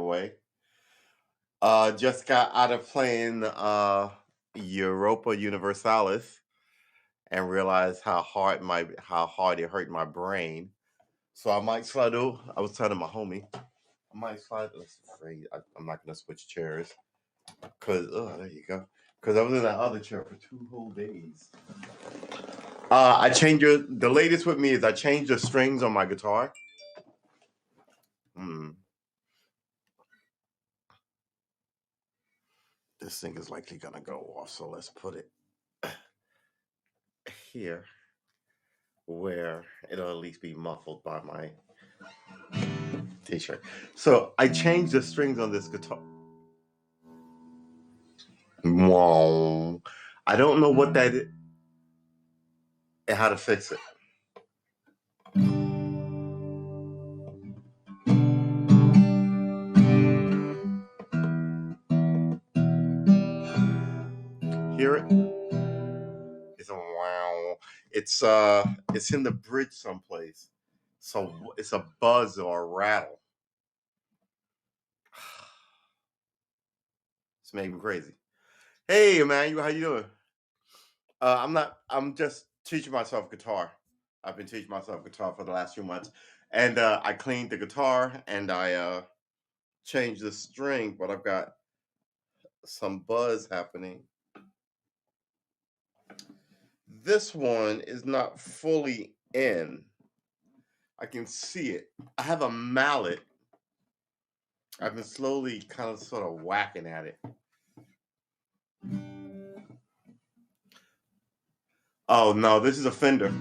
away. Just got out of playing Europa Universalis and realized how hard it hurt my brain. So I might slide over. I was telling my homie, I might slide. Let's afraid I'm not gonna switch chairs because there you go. Because I was in that other chair for 2 whole days. The latest with me is I changed the strings on my guitar. Hmm. This thing is likely gonna go off, so let's put it here where it'll at least be muffled by my t-shirt. So I changed the strings on this guitar. Wow. I don't know what that is and how to fix it. Hear it? It's a wow. It's in the bridge someplace. So it's a buzz or a rattle. It's making me crazy. Hey Emmanuel, how you doing? I'm just teaching myself guitar. I've been teaching myself guitar for the last few months. And I cleaned the guitar and I changed the string, but I've got some buzz happening. This one is not fully in. I can see it. I have a mallet. I've been slowly kind of sort of whacking at it. Oh no, this is a Fender.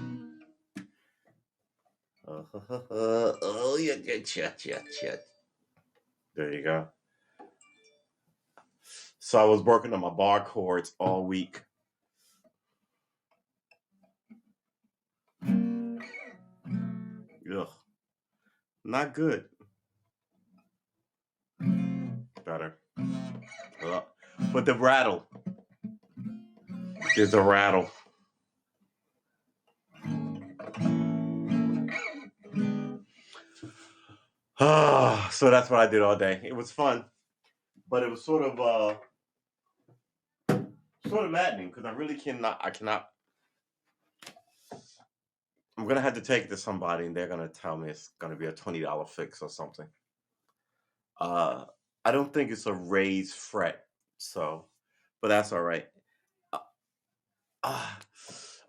Oh yeah. There you go. So I was working on my bar chords all week. Ugh, not good. Better. But the rattle. There's a rattle. So that's what I did all day. It was fun, but it was sort of maddening because I cannot. I'm gonna have to take it to somebody, and they're gonna tell me it's gonna be a $20 fix or something. Uh, I don't think it's a raised fret, so, but that's all right. Uh, uh,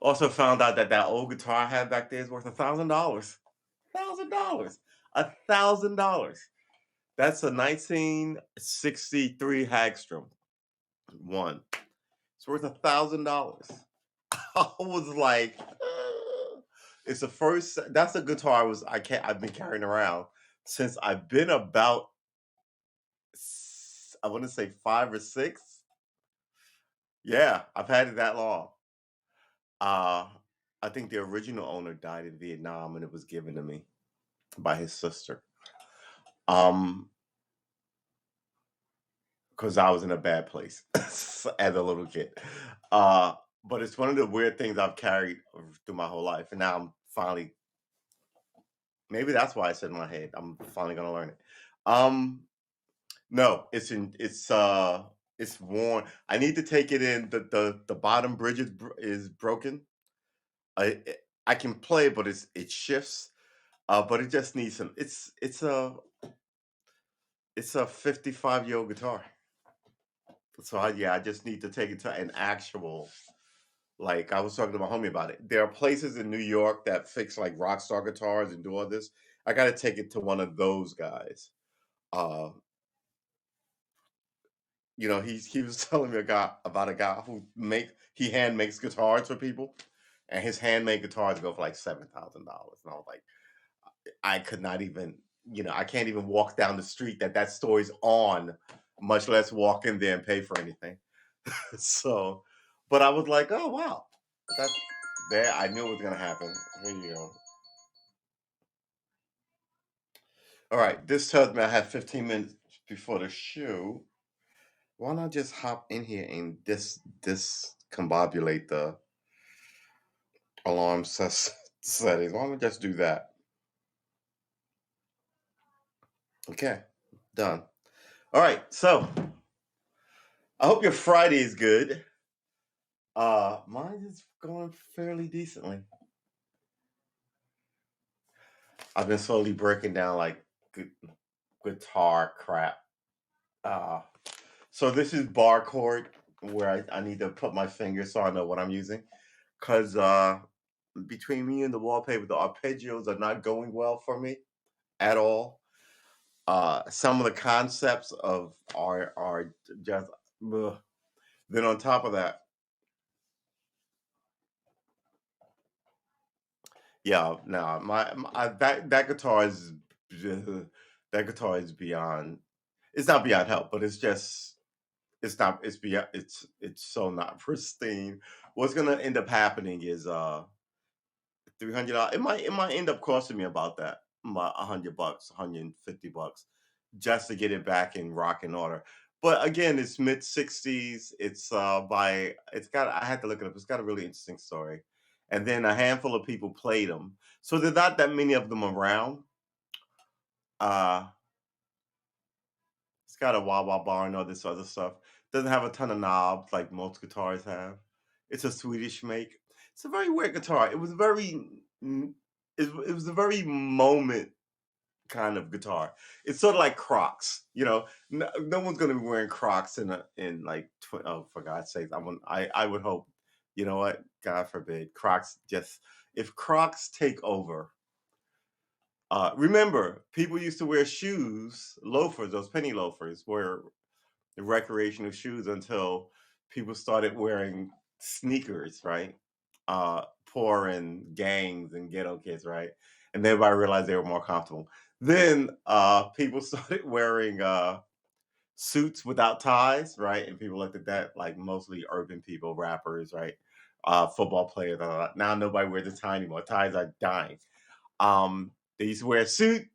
Also found out that that old guitar I had back there is worth $1,000. $1,000. $1,000. That's a 1963 Hagstrom one. It's worth $1,000. I was like, it's the first. That's a guitar I've been carrying around since I've been about. I want to say 5 or 6. Yeah, I've had it that long. Uh, I think the original owner died in Vietnam, and it was given to me by his sister. Um, because I was in a bad place as a little kid. Uh, but it's one of the weird things I've carried through my whole life, and now I'm finally. Maybe that's why I said in my head I'm finally gonna learn it. Um, no, it's worn. I need to take it in. The bottom bridge is broken. I can play, but it shifts. But it just needs some. It's a 55-year-old guitar. So I just need to take it to an actual. Like I was talking to my homie about it. There are places in New York that fix like rock star guitars and do all this. I got to take it to one of those guys. Uh, he was telling me about a guy who he hand makes guitars for people, and his handmade guitars go for like $7,000. And I was like, I could not even, I can't even walk down the street that store is on, much less walk in there and pay for anything. So, but I was like, oh wow, that's there. I knew it was gonna happen. Here you go. All right, this tells me I have 15 minutes before the show. Why not just hop in here and discombobulate the alarm settings? Why don't we just do that? Okay, done. All right, so I hope your Friday is good. Mine is going fairly decently. I've been slowly breaking down like gu- guitar crap. Uh, so this is bar chord where I need to put my finger so I know what I'm using. Cause between me and the wallpaper, the arpeggios are not going well for me at all. Some of the concepts of are just ugh. Then on top of that, yeah, no, that guitar is that guitar is beyond. It's not beyond help, but it's just it's not it's beyond it's so not pristine. What's gonna end up happening is $300. It might end up costing me about that, about $100, $150 just to get it back in rocking order. But again, it's mid 60s. It's got I had to look it up. It's got a really interesting story. And then a handful of people played them. So there's not that many of them around. Uh it's got a wah wah bar and all this other stuff. Doesn't have a ton of knobs like most guitars have. It's a Swedish make. It's a very weird guitar. Mm, it was a very moment kind of guitar. It's sort of like Crocs, you know. No one's going to be wearing Crocs in like oh, for God's sake, I would hope. You know what? God forbid Crocs just if Crocs take over. Remember, people used to wear shoes, loafers, those penny loafers, were recreational shoes until people started wearing sneakers, right? Poor and gangs and ghetto kids, right? And everybody realized they were more comfortable. Then people started wearing suits without ties, right? And people looked at that like mostly urban people, rappers, right? Football players. Now nobody wears a tie anymore. Ties are dying. They used to wear a suit.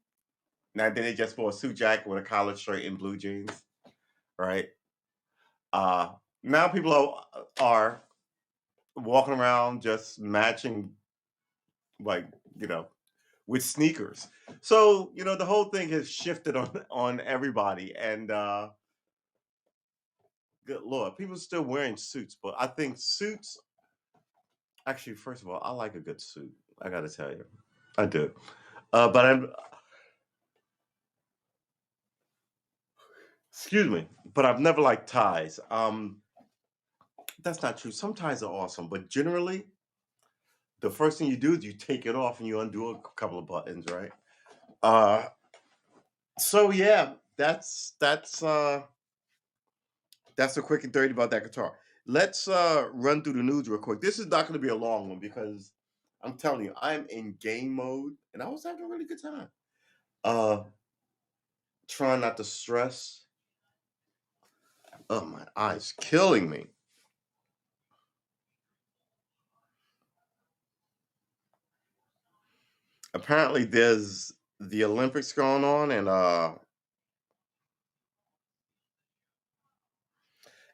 Now then they just wore a suit jacket with a collared shirt and blue jeans, right? Uh, Now people are walking around just matching, like you know, with sneakers. So the whole thing has shifted on everybody, and good lord, people are still wearing suits. But I think suits, actually, first of all, I like a good suit. I got to tell you, I do. But I'm excuse me, but I've never liked ties. That's not true. Some ties are awesome, but generally, the first thing you do is you take it off and you undo a couple of buttons, right? Uh, so yeah, that's a quick and dirty about that guitar. Let's run through the news real quick. This is not going to be a long one because I'm telling you, I'm in game mode and I was having a really good time. Uh, Trying not to stress. Oh, my eyes killing me. Apparently, there's the Olympics going on, and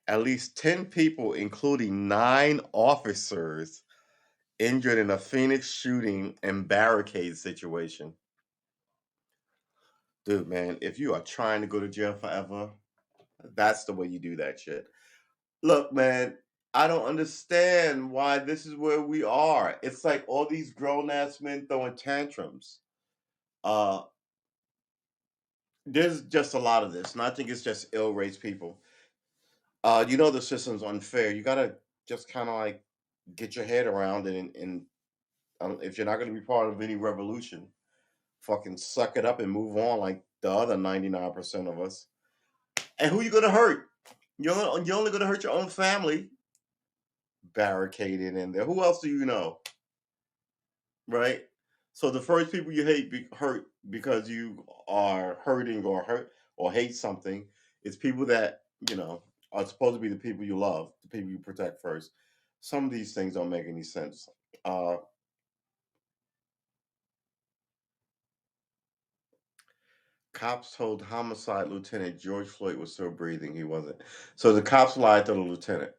at least 10 people, including 9 officers, injured in a Phoenix shooting and barricade situation. Dude, man, if you are trying to go to jail forever, that's the way you do that shit. Look, man, I don't understand why this is where we are. It's like all these grown ass men throwing tantrums. Uh, there's just a lot of this, and I think it's just ill-raised people. The system's unfair. You gotta just kind of like get your head around it, and if you're not gonna be part of any revolution, fucking suck it up and move on like the other 99% of us. And who you gonna hurt? You're only gonna hurt your own family barricaded in there. Who else do you know? Right? So the first people you hurt because you are hurting or hate something is people that, are supposed to be the people you love, the people you protect first. Some of these things don't make any sense. Uh Cops told homicide lieutenant George Floyd was still breathing. He wasn't. So the cops lied to the lieutenant.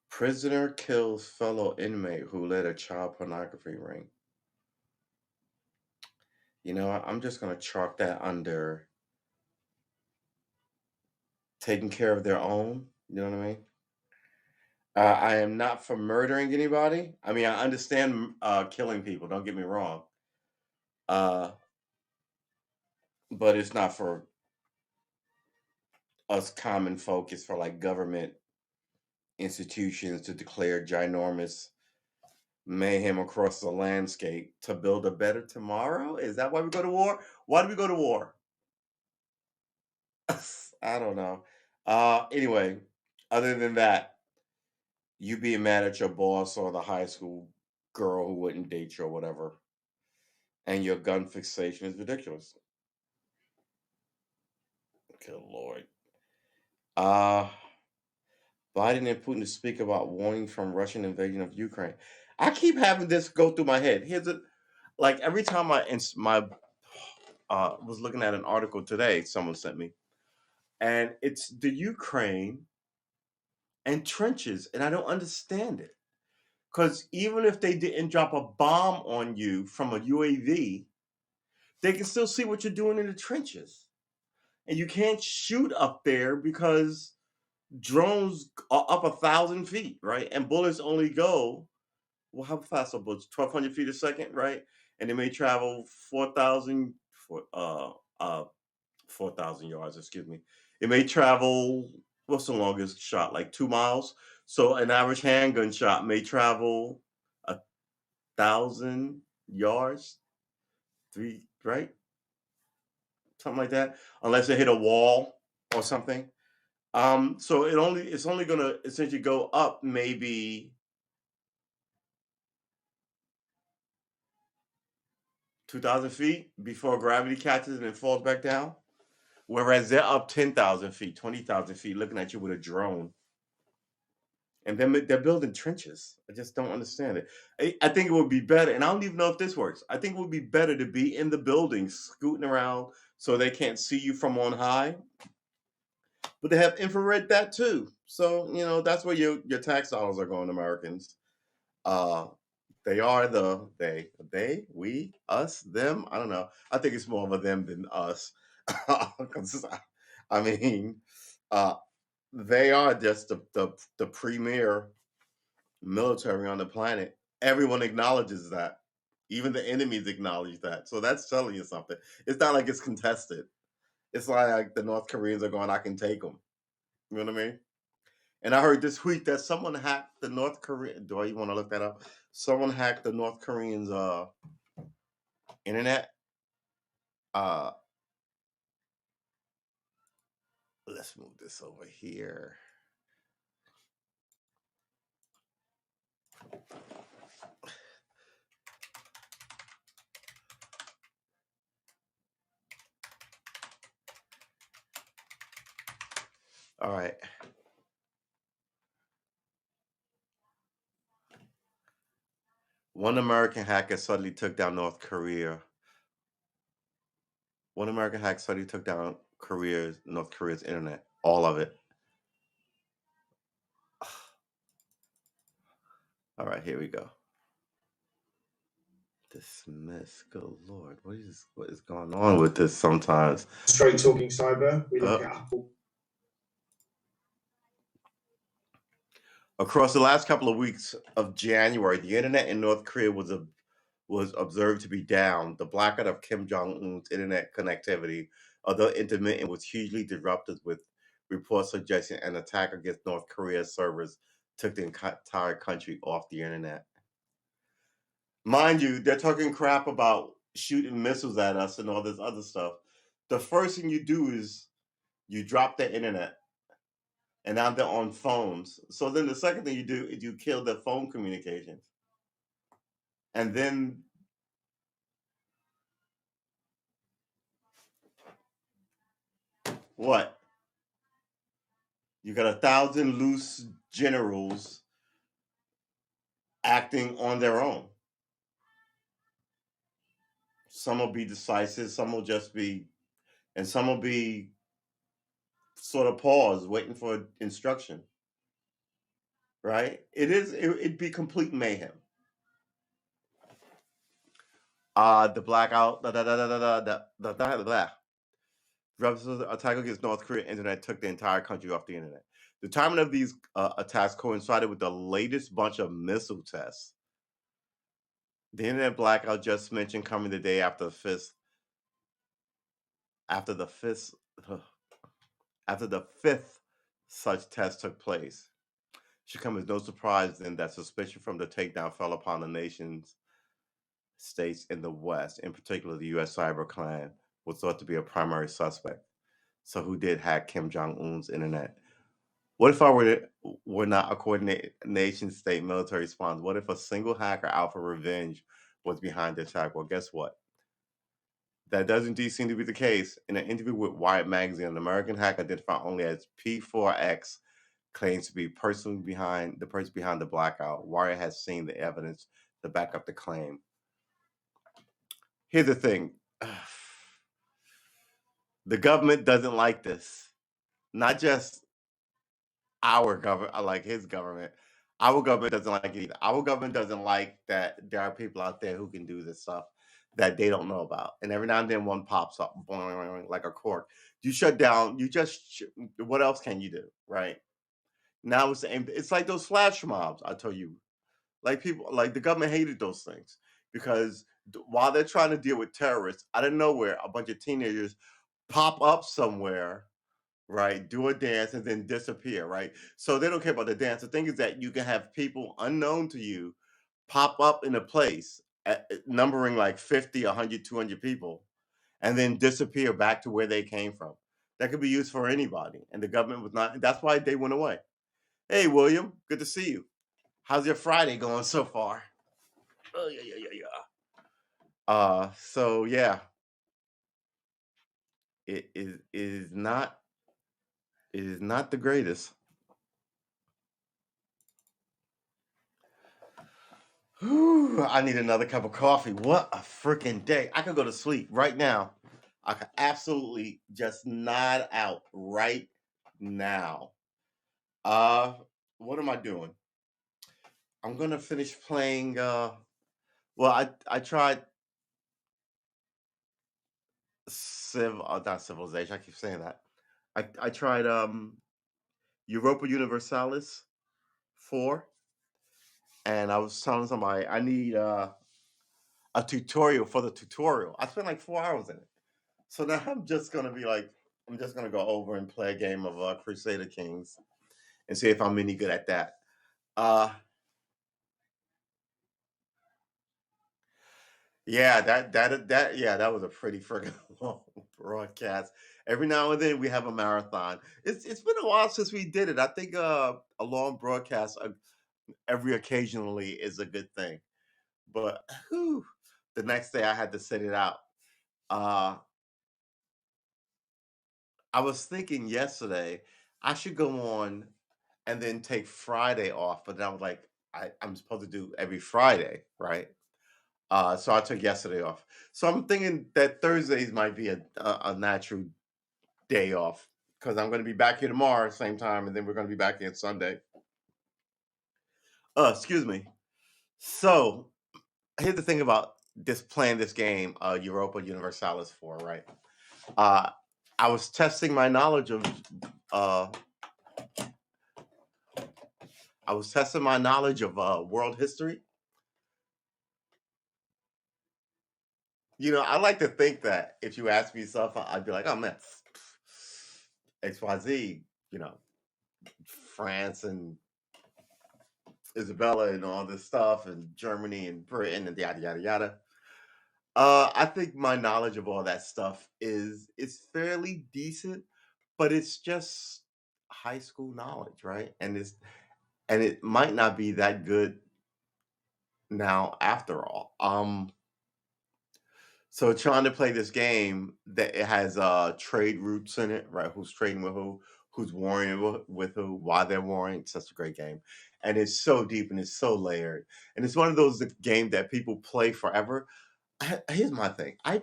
Prisoner kills fellow inmate who led a child pornography ring. I'm just going to chalk that under taking care of their own. You know what I mean? I am not for murdering anybody. I mean, I understand killing people. Don't get me wrong. Uh, but it's not for us common folk. It's for like government institutions to declare ginormous mayhem across the landscape to build a better tomorrow. Is that why we go to war? Why do we go to war? I don't know. Anyway, other than that, you being mad at your boss or the high school girl who wouldn't date you or whatever, and your gun fixation is ridiculous. Good lord. Uh Biden and Putin to speak about warning from Russian invasion of Ukraine. I keep having this go through my head. Here's it. Like every time my was looking at an article today, someone sent me, and it's the Ukraine and trenches, and I don't understand it. Because even if they didn't drop a bomb on you from a UAV, they can still see what you're doing in the trenches. And you can't shoot up there because drones are up 1,000 feet, right? And bullets only go, well, how fast are bullets? 1,200 feet a second, right? And they may travel 4,000 yards, excuse me. It may travel, what's the longest shot? Like 2 miles. So an average handgun shot may travel 1,000 yards, three, right? Something like that, unless it hit a wall or something. So it's only gonna essentially go up maybe 2,000 feet before gravity catches it and falls back down. Whereas they're up 10,000 feet, 20,000 feet, looking at you with a drone. And then they're building trenches. I just don't understand it. I think it would be better, and I don't even know if this works. I think it would be better to be in the building, scooting around so they can't see you from on high. But they have infrared that too. So, that's where your tax dollars are going, Americans. Uh, they are they, we, us, them. I don't know. I think it's more of a them than us. 'Cause, I mean, uh, they are just the premier military on the planet. Everyone acknowledges that. Even the enemies acknowledge that. So that's telling you something. It's not like it's contested. It's like the North Koreans are going, I can take them. You know what I mean? And I heard this week that someone hacked the North Korean. Do I even want to look that up? Someone hacked the North Koreans' internet. Uh, let's move this over here. All right. One American hacker suddenly took down North Korea. One American hacker suddenly took down North Korea's internet. All of it. All right, here we go. Dismiss. Good lord, what is going on with this? Sometimes Straight talking cyber. We look at Apple. Across the last couple of weeks of January, the internet in North Korea was observed to be down. The blackout of Kim Jong Un's internet connectivity, although intermittent, was hugely disrupted, with reports suggesting an attack against North Korea's servers took the entire country off the internet. Mind you, they're talking crap about shooting missiles at us and all this other stuff. The first thing you do is you drop the internet, and now they're on phones. So then the second thing you do is you kill their phone communications. And then what? You got 1,000 loose generals acting on their own. Some will be decisive, some will just be, and some will be sort of paused, waiting for instruction. Right? It'd be complete mayhem. The blackout, the Russia's attack against North Korea internet took the entire country off the internet. The timing of these attacks coincided with the latest bunch of missile tests. The internet blackout just mentioned coming the day after the fifth, after the fifth such test took place. Should come as no surprise then that suspicion from the takedown fell upon the nation's states in the West, in particular the U.S. cyber clan, was thought to be a primary suspect. So, who did hack Kim Jong Un's internet? What if I were not a coordinated nation state military response? What if a single hacker out for revenge was behind the attack? Well, guess what? That does indeed seem to be the case. In an interview with Wired magazine, an American hacker identified only as P4X claims to be the person behind the blackout. Wired has seen the evidence to back up the claim. Here's the thing. The government doesn't like this. Not just our government, like his government. Our government doesn't like it either. Our government doesn't like that there are people out there who can do this stuff that they don't know about. And every now and then one pops up boing, like a cork. You shut down, what else can you do? Right? Now it's like those flash mobs I told you. Like people like the government hated those things because while they're trying to deal with terrorists, out of nowhere, a bunch of teenagers pop up somewhere, right? Do a dance and then disappear, right? So they don't care about the dance. The thing is that you can have people unknown to you pop up in a place numbering like 50, 100, 200 people and then disappear back to where they came from. That could be used for anybody. And the government was not, that's why they went away. Hey, William, good to see you. How's your Friday going so far? Oh, yeah, yeah, yeah, yeah. So yeah, it is not the greatest. Whew, I need another cup of coffee. What a freaking day. I could go to sleep right now. I could absolutely just nod out right now. Uh what am I doing? I'm gonna finish playing well I tried not civilization, I keep saying that. I tried Europa Universalis 4 and I was telling somebody I need a tutorial for the tutorial. I spent like 4 hours in it. So now I'm just gonna be like, I'm just gonna go over and play a game of Crusader Kings and see if I'm any good at that. Uh, yeah, that was a pretty friggin' long broadcast. Every now and then we have a marathon. It's been a while since we did it. I think a long broadcast every occasionally is a good thing. But whew, the next day I had to sit it out. Uh, I was thinking yesterday I should go on and then take Friday off, but then I was like, I'm supposed to do every Friday, right? So I took yesterday off. So I'm thinking that Thursdays might be a natural day off because I'm going to be back here tomorrow, same time, and then we're going to be back here Sunday. Excuse me. So here's the thing about this playing this game, Europa Universalis 4, right? Uh, I was testing my knowledge of uh, world history. You know, I like to think that if you ask me stuff, I'd be like, "Oh man, XYZ," you know, France and Isabella and all this stuff, and Germany and Britain and yada yada yada. I think my knowledge of all that stuff is fairly decent, but it's just high school knowledge, right? And it might not be that good now after all. So trying to play this game that it has trade routes in it, right? Who's trading with who, who's warring with who, why they're warring. It's such a great game. And it's so deep and it's so layered. And it's one of those games that people play forever. Here's my thing. I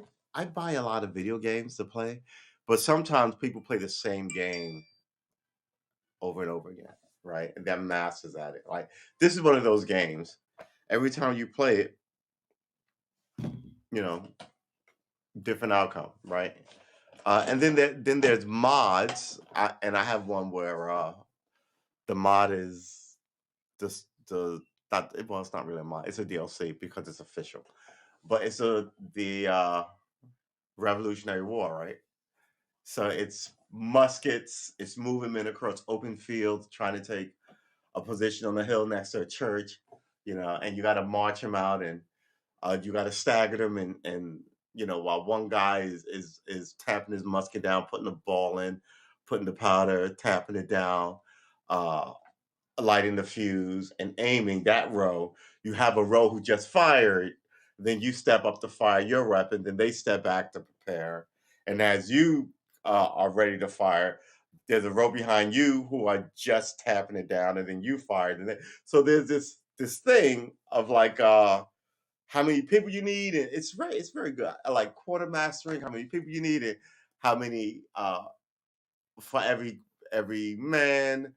buy a lot of video games to play, but sometimes people play the same game over and over again, right? And they're masters at it. Like this is one of those games. Every time you play it, you know, different outcome, right? And then there's mods, and I have one where the mod is the not well, it's not really a mod, it's a DLC because it's official, but it's the Revolutionary War, right? So it's muskets, it's moving men across open fields, trying to take a position on the hill next to a church, and you got to march them out, and you got to stagger them, and while one guy is tapping his musket down, putting the ball in, putting the powder, tapping it down, uh, lighting the fuse, and aiming that row. You have a row who just fired, then you step up to fire your weapon, then they step back to prepare, and as you are ready to fire, there's a row behind you who are just tapping it down, and then you fired, and so there's this thing of like how many people you need, and it's very good. I like quarter mastering, how many people you need, and how many for every man,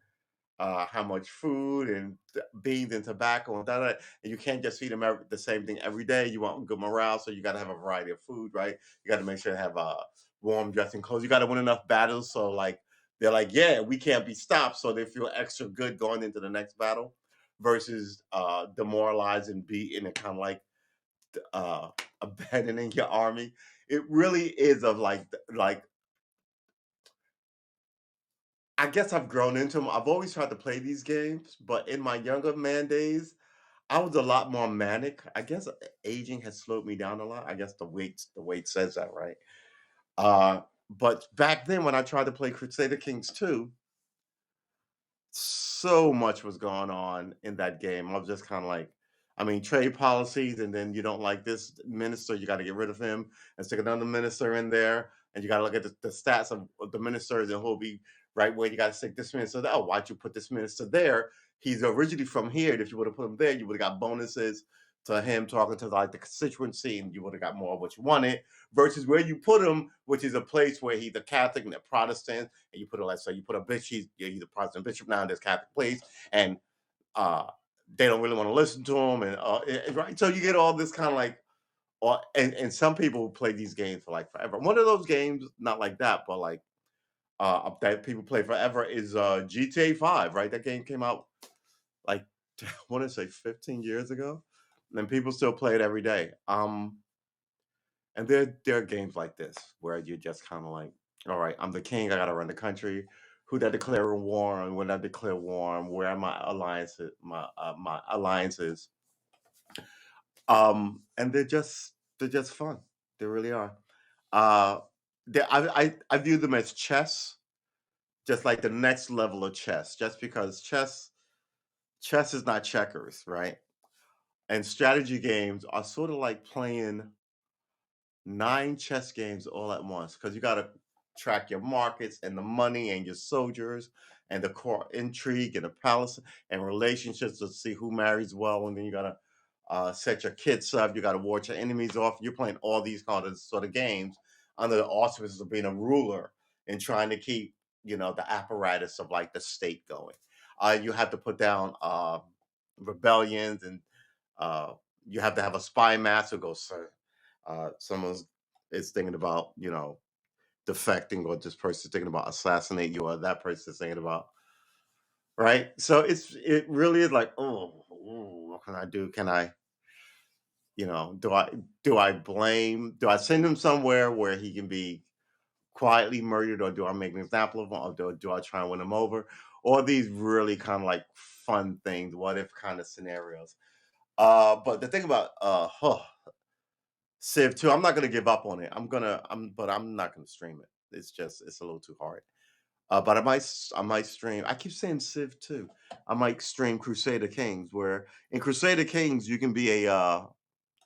how much food and beans and tobacco and da, da, and you can't just feed them the same thing every day. You want good morale, so you got to have a variety of food, right? You got to make sure to have warm dressing clothes. You got to win enough battles, so like they're like, yeah, we can't be stopped, so they feel extra good going into the next battle, versus demoralized and beaten and kind of like uh, abandoning your army. It really is of like I guess I've grown into them. I've always tried to play these games, but in my younger man days, I was a lot more manic. I guess aging has slowed me down a lot. I guess the weight says that, right? But back then when I tried to play Crusader Kings 2, so much was going on in that game. I was just kind of like, I mean, trade policies, and then you don't like this minister, you got to get rid of him and stick another minister in there. And you got to look at the stats of the ministers and who'll be right where you got to stick this minister there. Oh, why'd you put this minister there? He's originally from here. And if you would have put him there, you would have got bonuses to him talking to like the constituency, and you would have got more of what you wanted. Versus where you put him, which is a place where he's a Catholic and a Protestant, and you put a let's say you put a bishop, he's a Protestant bishop now in this Catholic place, and uh, they don't really want to listen to him, and right, so you get all this kind of like, and some people play these games for like forever. One of those games, not like that, but like that people play forever is GTA 5, right? That game came out like I want to say 15 years ago, and people still play it every day. And there are games like this where you're just kind of like, all right, I'm the king. I got to run the country. Who did I declare a war on? When I declare war on? Where are my alliances? My alliances. And they're just fun. They really are. Uh, I view them as chess, just like the next level of chess. Just because chess is not checkers, right? And strategy games are sort of like playing 9 chess games all at once because you gotta track your markets and the money and your soldiers and the core intrigue and the palace and relationships to see who marries well, and then you gotta, set your kids up, you gotta ward your enemies off. You're playing all these kind of sort of games under the auspices of being a ruler and trying to keep, the apparatus of, like, the state going. You have to put down, rebellions, and, uh, you have to have a spy master who goes, someone is thinking about, defecting, or this person's thinking about assassinate you, or that person's thinking about, right? So it really is like, oh, ooh, what can I do? Can I, do I send him somewhere where he can be quietly murdered, or do I make an example of him, or do I try and win him over? All these really kind of like fun things, what if kind of scenarios. But the thing about Civ 2, I'm not gonna give up on it. But I'm not gonna stream it. It's a little too hard. But I might stream. I keep saying Civ 2. I might stream Crusader Kings, where in Crusader Kings you can be a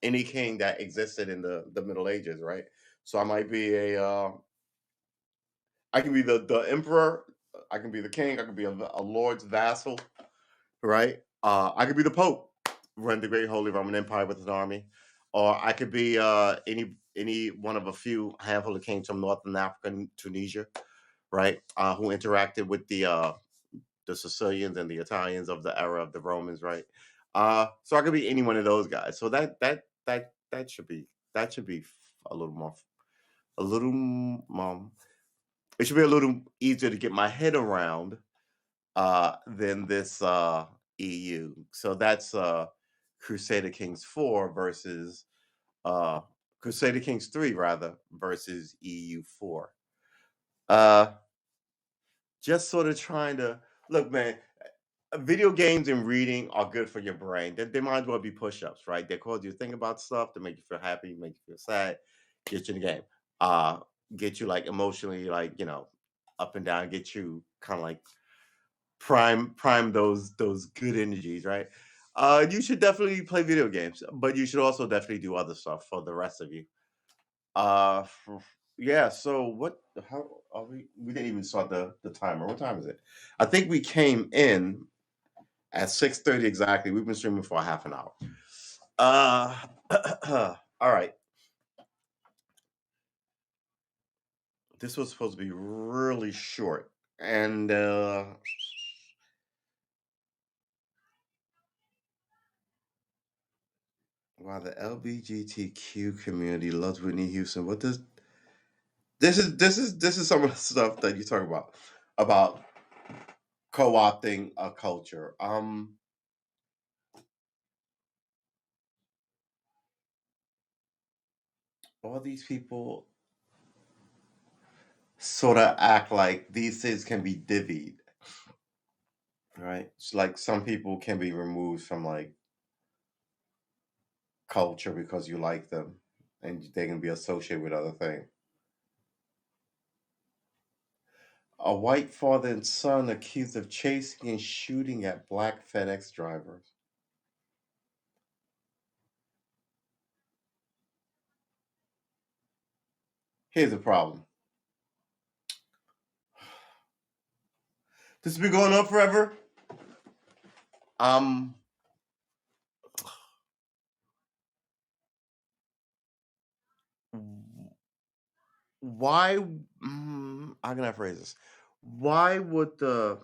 any king that existed in the Middle Ages, right? So I can be the emperor, I can be the king, I can be a lord's vassal, right? I could be the Pope, run the Great Holy Roman Empire with an army, or I could be any one of a few handful of kings from Northern Africa and Tunisia, right? Who interacted with the Sicilians and the Italians of the era of the Romans, right? So I could be any one of those guys. So that should be. That should be a little more, a little, it should be a little easier to get my head around than this EU. So that's Crusader Kings 4 versus uh, Crusader Kings 3 rather versus EU 4. Uh, just sort of trying to look, man. Video games and reading are good for your brain. They might as well be push-ups, right? They cause you to think about stuff to make you feel happy, make you feel sad, get you in the game. Uh, get you like emotionally, like up and down, get you kind of like prime those good energies, right? You should definitely play video games, but you should also definitely do other stuff for the rest of you. Yeah. So what? How are we? We didn't even start the timer. What time is it? I think we came in at 6:30 exactly. We've been streaming for a half an hour. All right. This was supposed to be really short, and wow, the LGBTQ community loves Whitney Houston. What does this is some of the stuff that you talk about co-opting a culture. All these people sort of act like these things can be divvied, right? It's like some people can be removed from like culture because you like them, and they can be associated with other things. A white father and son accused of chasing and shooting at black FedEx drivers. Here's the problem. This has been going on forever. Um, why? How can I phrase this? Why would the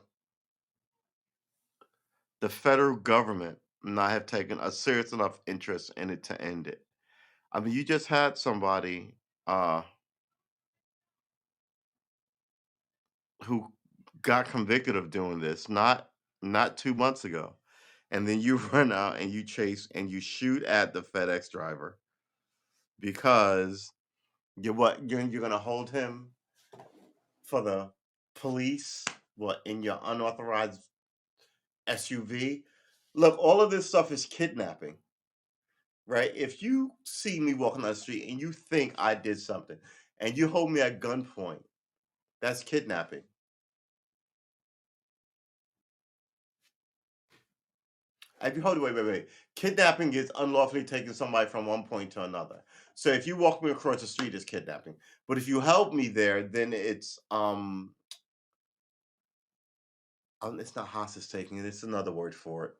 federal government not have taken a serious enough interest in it to end it? I mean, you just had somebody who got convicted of doing this not 2 months ago, and then you run out and you chase and you shoot at the FedEx driver because you're gonna hold him for the police what in your unauthorized SUV. Look, all of this stuff is kidnapping, right? If you see me walking down the street and you think I did something and you hold me at gunpoint, that's kidnapping. If you hold wait. Kidnapping is unlawfully taking somebody from one point to another. So if you walk me across the street, it's kidnapping. But if you help me there, then it's not hostage taking. It's another word for it.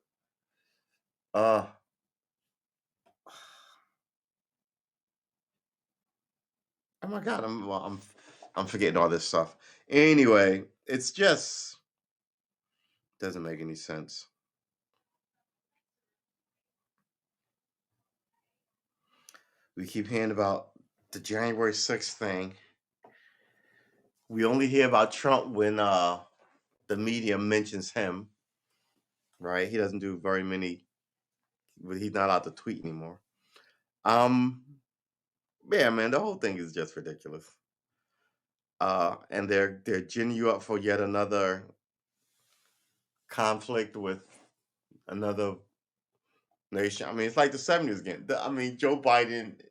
Uh, oh my god, I'm forgetting all this stuff. Anyway, it's just doesn't make any sense. We keep hearing about the January 6th thing. We only hear about Trump when the media mentions him, right? He doesn't do very many, but he's not allowed to tweet anymore. Um, yeah, man, the whole thing is just ridiculous. And they're ginning you up for yet another conflict with another nation. I mean, it's like the '70s again. I mean, Joe Biden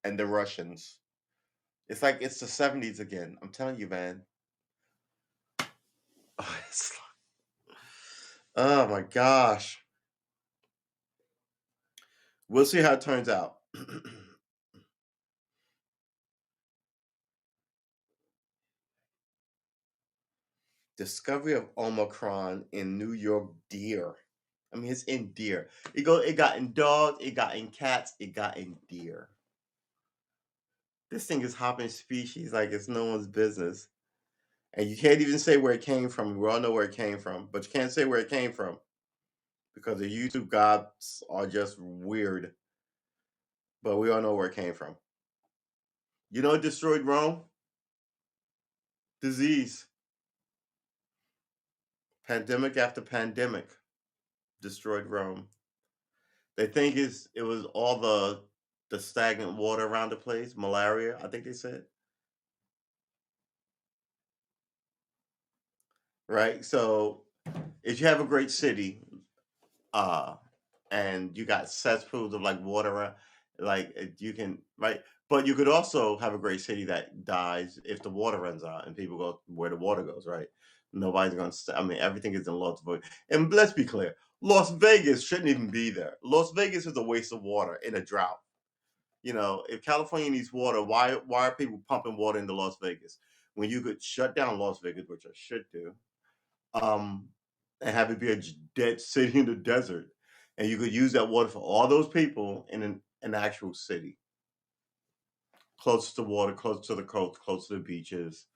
and the Russians. It's like it's the '70s again. I'm telling you, man. It's oh my gosh. We'll see how it turns out. Discovery of Omicron in New York deer. I mean, it's in deer. It got in dogs, it got in cats, it got in deer. This thing is hopping species like it's no one's business. And you can't even say where it came from. We all know where it came from, but you can't say where it came from because the YouTube gods are just weird. but we all know where it came from. You know what destroyed Rome? Disease. Pandemic after pandemic destroyed Rome. They think it was all the stagnant water around the place, malaria, I think they said. Right? So if you have a great city, uh and you got cesspools of like water like you can right, but you could also have a great city that dies if the water runs out and people go where the water goes, right? Nobody's gonna I mean everything is in Las Vegas. And let's be clear, Las Vegas shouldn't even be there. Las Vegas is a waste of water in a drought. You know, if California needs water, why are people pumping water into Las Vegas when you could shut down Las Vegas, which I should do, um, and have it be a dead city in the desert, and you could use that water for all those people in an actual city, close to water, close to the coast, close to the beaches,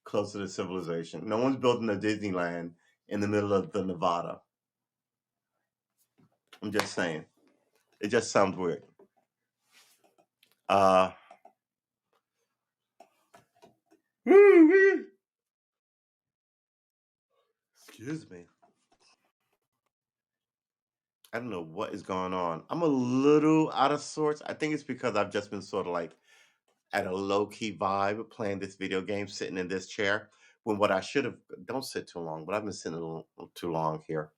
close to the civilization. No one's building a Disneyland in the middle of the Nevada. I'm just saying, it just sounds weird. Uh, excuse me. I don't know what is going on. I'm a little out of sorts. I think it's because I've just been sort of like at a low key vibe playing this video game, sitting in this chair. When what I should have don't sit too long, but I've been sitting a little too long here.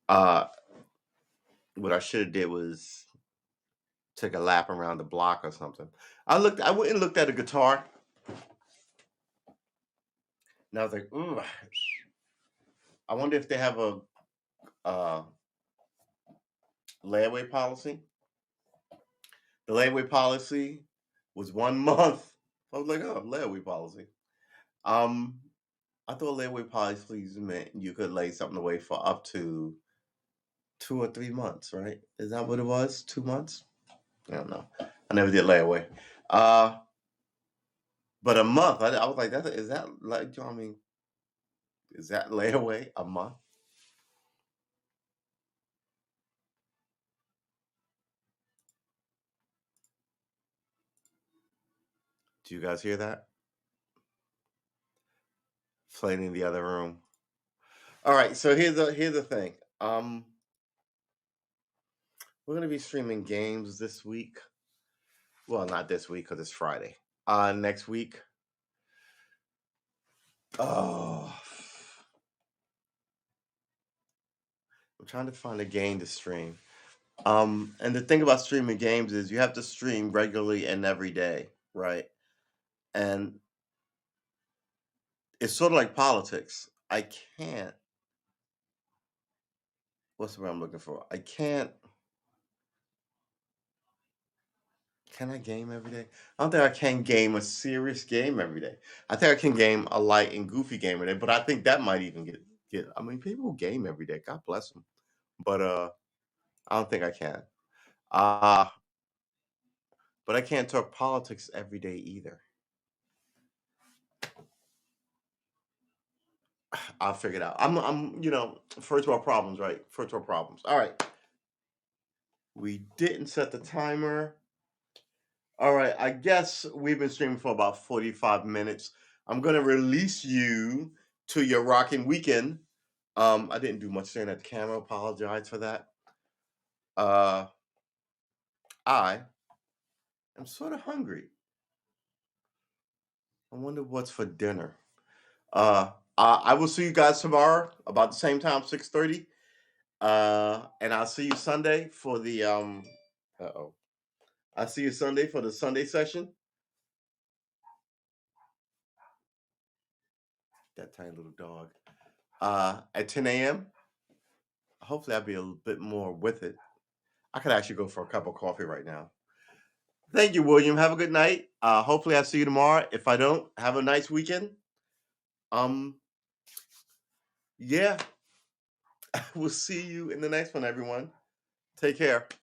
Uh, what I should have did was took a lap around the block or something. I went and looked at a guitar, and I was like, ooh, I wonder if they have a uh, layaway policy. The layaway policy was 1 month. I was like, oh, layaway policy. Um, I thought layaway policies meant you could lay something away for up to 2 or 3 months, right? Is that what it was? 2 months? I don't know. I never did layaway. Uh, but a month. I was like, is that like? I mean, is that layaway a month? Do you guys hear that? Playing in the other room. All right. So here's the thing. We're gonna be streaming games this week. Well, not this week because it's Friday. Next week. Oh, I'm trying to find a game to stream. And the thing about streaming games is you have to stream regularly and every day, right? And it's sort of like politics. I can't. What's the word I'm looking for? I can't. Can I game every day? I don't think I can game a serious game every day. I think I can game a light and goofy game every day, but I think that might even get. I mean, people who game every day, God bless them. But I don't think I can. Uh but I can't talk politics every day either. I'll figure it out. First world problems, right? First world problems. All right. We didn't set the timer. All right. I guess we've been streaming for about 45 minutes. I'm gonna release you to your rocking weekend. I didn't do much staring at the camera. Apologize for that. Uh, I am sort of hungry. I wonder what's for dinner. I will see you guys tomorrow about the same time, 6:30. And I'll see you Sunday for the uh-oh. I'll see you Sunday for the Sunday session. That tiny little dog. At 10 a.m. Hopefully I'll be a little bit more with it. I could actually go for a cup of coffee right now. Thank you, William. Have a good night. Hopefully I'll see you tomorrow. If I don't, have a nice weekend. Um, yeah. We'll see you in the next one, everyone. Take care.